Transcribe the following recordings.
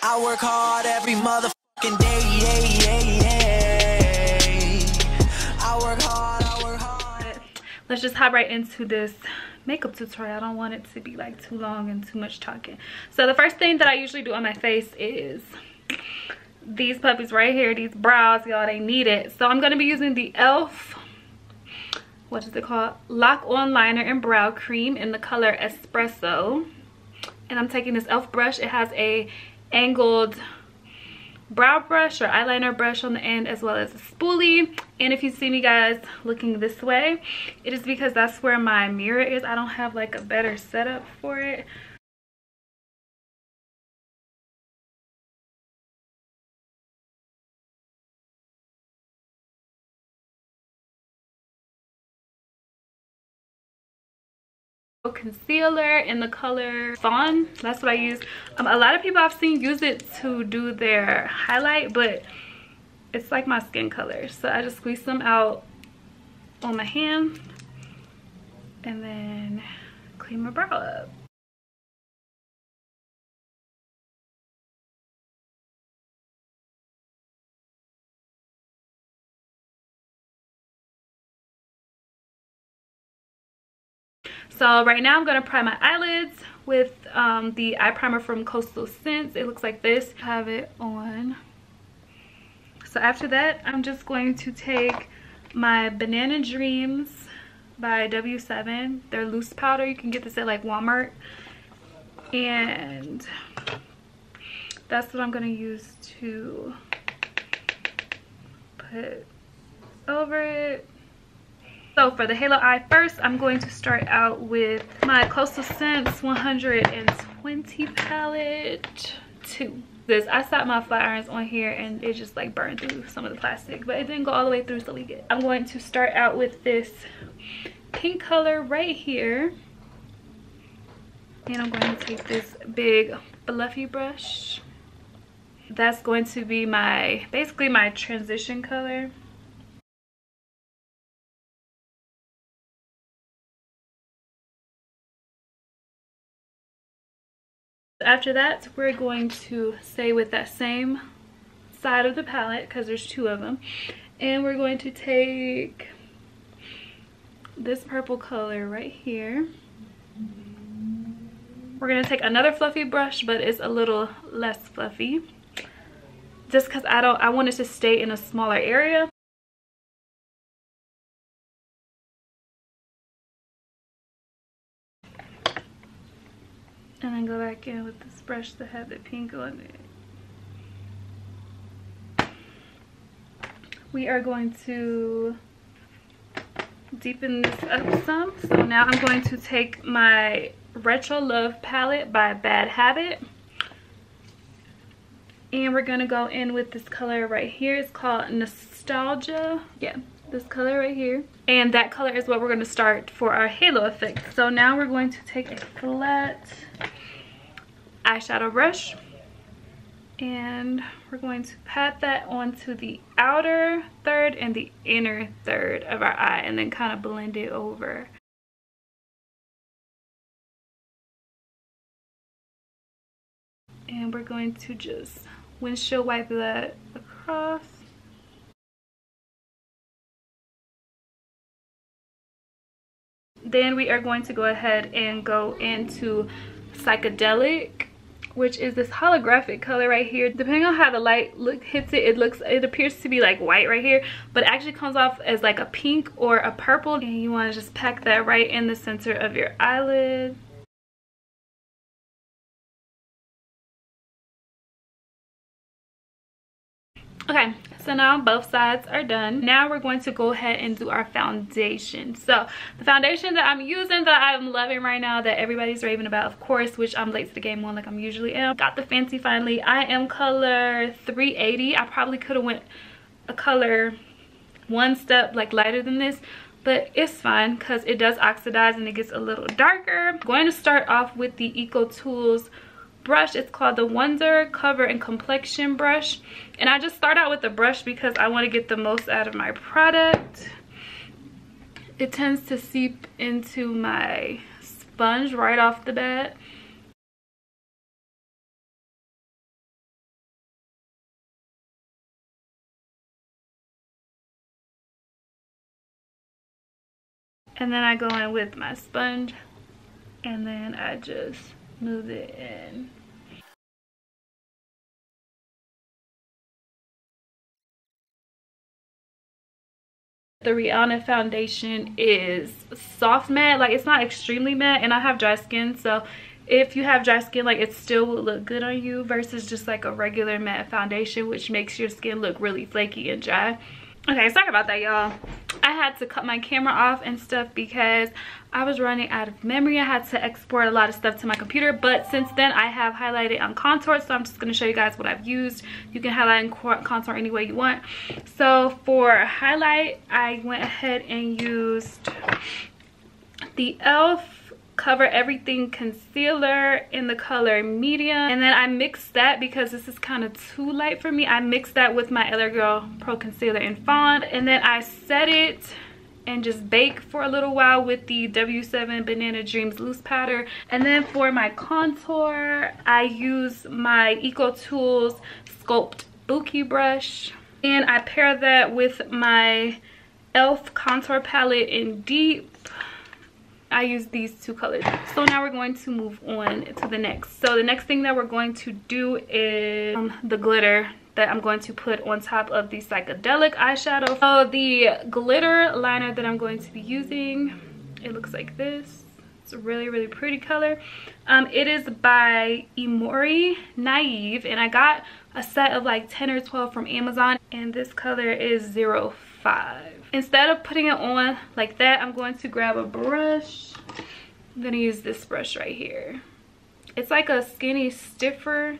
I work hard every motherfucking day, I work hard, I work hard. Let's just hop right into this makeup tutorial. I don't want it to be like too long and too much talking. So the first thing that I usually do on my face is these puppies right here, these brows, y'all, they need it. So I'm gonna be using the e.l.f. what is it called, lock on liner and brow cream in the color espresso. And I'm taking this e.l.f. brush. It has a angled brow brush or eyeliner brush on the end, as well as a spoolie. And if you see me guys looking this way, it is because that's where my mirror is. I don't have like a better setup for it. Concealer in the color Fawn. That's what I use. A lot of people I've seen use it to do their highlight, but it's like my skin color, so I just squeeze some out on my hand and then clean my brow up. So right now I'm going to prime my eyelids with the eye primer from Coastal Scents. It looks like this. I have it on. So after that, I'm just going to take my Banana Dreams by W7. They're loose powder. You can get this at like Walmart. And that's what I'm going to use to put over it. So for the halo eye first, I'm going to start out with my Coastal Scents 120 palette 2. I stopped my flat irons on here and it just like burned through some of the plastic, but it didn't go all the way through, so we good. I'm going to start out with this pink color right here. And I'm going to take this big fluffy brush. That's going to be basically my transition color. After that, we're going to stay with that same side of the palette because there's two of them, and we're going to take this purple color right here. We're going to take another fluffy brush, but it's a little less fluffy just because I want it to stay in a smaller area. And then go back in with this brush that had the pink on it. We are going to deepen this up some. So now I'm going to take my Retro Love palette by Bad Habit. And we're going to go in with this color right here. It's called Nostalgia. Yeah, this color right here. And that color is what we're going to start for our halo effect. So now we're going to take a flat eyeshadow brush and we're going to pat that onto the outer third and the inner third of our eye and then kind of blend it over. And we're going to just windshield wipe that across. Then we are going to go ahead and go into Psychedelic, which is this holographic color right here. Depending on how the light hits it, it appears to be like white right here, but it actually comes off as like a pink or a purple. And you want to just pack that right in the center of your eyelid. Okay, so now both sides are done. Now we're going to go ahead and do our foundation. So the foundation that I'm using, that I'm loving right now, that everybody's raving about, of course, which I'm late to the game on like I'm usually am. Got the Fenty finally. I am color 380. I probably could have went a color one step like lighter than this, but it's fine because it does oxidize and it gets a little darker. I'm going to start off with the Eco Tools brush. It's called the Wonder Cover and Complexion brush, and I just start out with the brush because I want to get the most out of my product. It tends to seep into my sponge right off the bat. And then I go in with my sponge and then I just move it in. The Rihanna foundation is soft matte, like it's not extremely matte, and I have dry skin, so if you have dry skin, like it still will look good on you versus just like a regular matte foundation, which makes your skin look really flaky and dry. Okay, sorry about that, y'all. I had to cut my camera off and stuff because I was running out of memory. I had to export a lot of stuff to my computer, but since then I have highlighted and contoured, so I'm just going to show you guys what I've used. You can highlight and contour any way you want. So for highlight, I went ahead and used the E.l.f. Cover Everything concealer in the color medium, and then I mixed that because this is kind of too light for me. I mixed that with my LA Girl Pro Concealer in Fawn, and then I set it and just bake for a little while with the W7 Banana Dreams loose powder. And then for my contour, I use my Eco Tools Sculpt Bouquet brush, and I pair that with my E.l.f. contour palette in Deep. I use these two colors. So now we're going to move on to the next. So the next thing that we're going to do is the glitter that I'm going to put on top of the psychedelic eyeshadow. So the glitter liner that I'm going to be using, it looks like this. It's a really, really pretty color. It is by Emori Naive, and I got a set of like 10 or 12 from Amazon, and this color is 05. Instead of putting it on like that, I'm going to grab a brush. I'm gonna use this brush right here. It's like a skinny, stiffer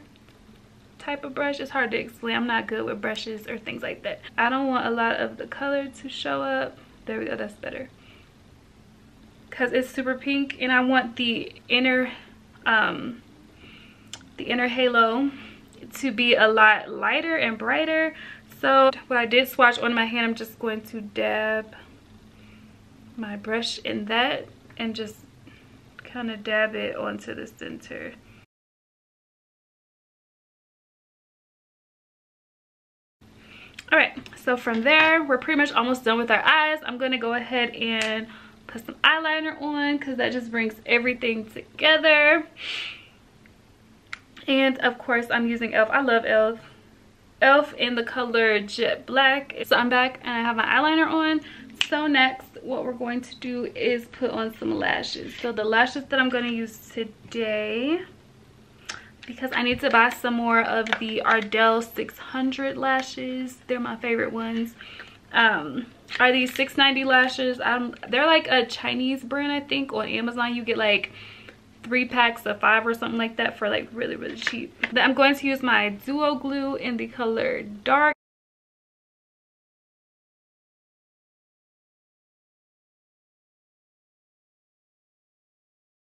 type of brush. It's hard to explain. I'm not good with brushes or things like that. I don't want a lot of the color to show up. There we go, that's better. Because it's super pink, and I want the inner halo to be a lot lighter and brighter. So what I did swatch on my hand, I'm just going to dab my brush in that and just kind of dab it onto the center. Alright, so from there, we're pretty much almost done with our eyes. I'm going to go ahead and put some eyeliner on because that just brings everything together. And of course, I'm using E.l.f. I love E.l.f. E.l.f. in the color Jet Black. So I'm back and I have my eyeliner on. So next, what we're going to do is put on some lashes. So the lashes that I'm going to use today, because I need to buy some more of the Ardell 600 lashes. They're my favorite ones. Are these $6.90 lashes. They're like a Chinese brand, I think. On Amazon, you get like 3 packs of 5 or something like that for like really, really cheap. Then I'm going to use my Duo Glue in the color Dark.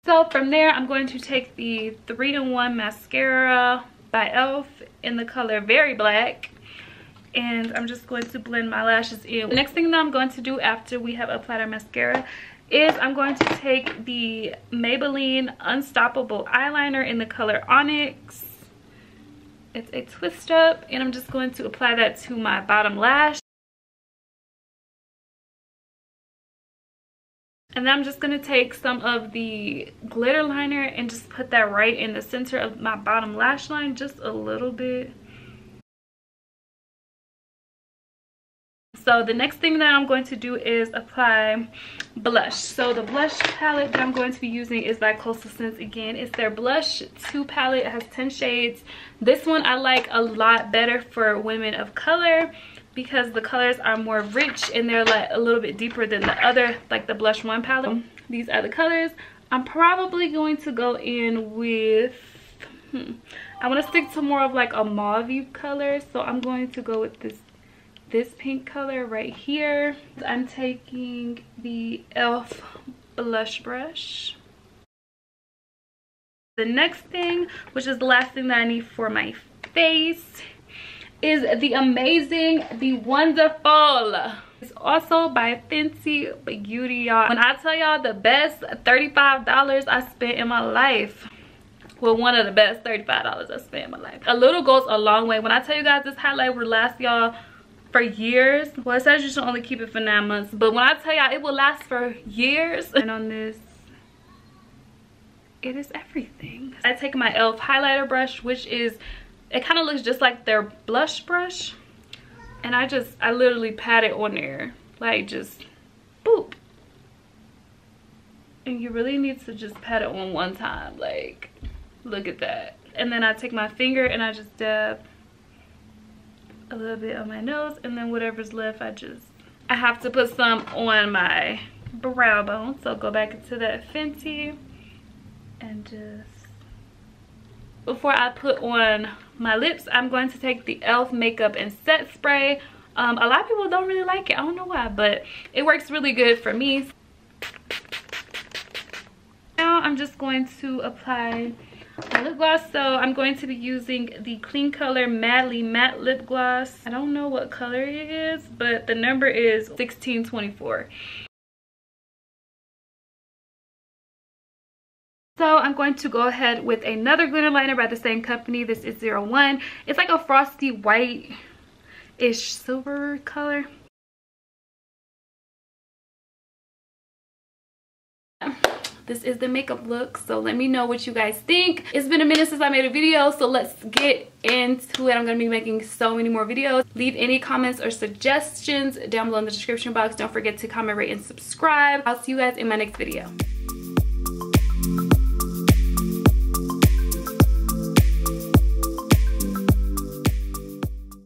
So from there, I'm going to take the 3-in-1 mascara by E.l.f. in the color Very Black, and I'm just going to blend my lashes in. The next thing that I'm going to do after we have applied our mascara is I'm going to take the Maybelline Unstoppable eyeliner in the color Onyx. It's a twist up, and I'm just going to apply that to my bottom lash. And then I'm just going to take some of the glitter liner and just put that right in the center of my bottom lash line, just a little bit. So the next thing that I'm going to do is apply blush. So the blush palette that I'm going to be using is by Coastal Scents again. It's their Blush 2 palette. It has 10 shades. This one I like a lot better for women of color, because the colors are more rich and they're like a little bit deeper than the other, like the Blush 1 palette. These are the colors. I'm probably going to go in with, I want to stick to more of like a mauve color. So I'm going to go with this pink color right here. I'm taking the E.l.f. blush brush. The next thing, which is the last thing that I need for my face, is the amazing, the wonderful, it's also by Fenty Beauty, y'all. When I tell y'all the best $35 I spent in my life, well, one of the best $35 I spent in my life. A little goes a long way. When I tell you guys this highlight will last y'all for years. Well, it says you should only keep it for 9 months, but when I tell y'all, it will last for years. And on this, it is everything. I take my e.l.f. highlighter brush, which is, it kind of looks just like their blush brush, and I literally pat it on there, like just boop. And you really need to just pat it on one time, like look at that. And then I take my finger and I just dab a little bit on my nose, and then whatever's left I have to put some on my brow bone. So go back into that Fenty and just, before I put on my lips, I'm going to take the e.l.f. makeup and set spray. A lot of people don't really like it, I don't know why, but it works really good for me. Now I'm just going to apply my lip gloss. So I'm going to be using the Kleancolor Madly Matte Lip Gloss. I don't know what color it is, but the number is 1624. So I'm going to go ahead with another glitter liner by the same company. This is 01. It's like a frosty white-ish silver color. This is the makeup look, so let me know what you guys think. It's been a minute since I made a video, so let's get into it. I'm gonna be making so many more videos. Leave any comments or suggestions down below in the description box. Don't forget to comment, rate, and subscribe. I'll see you guys in my next video.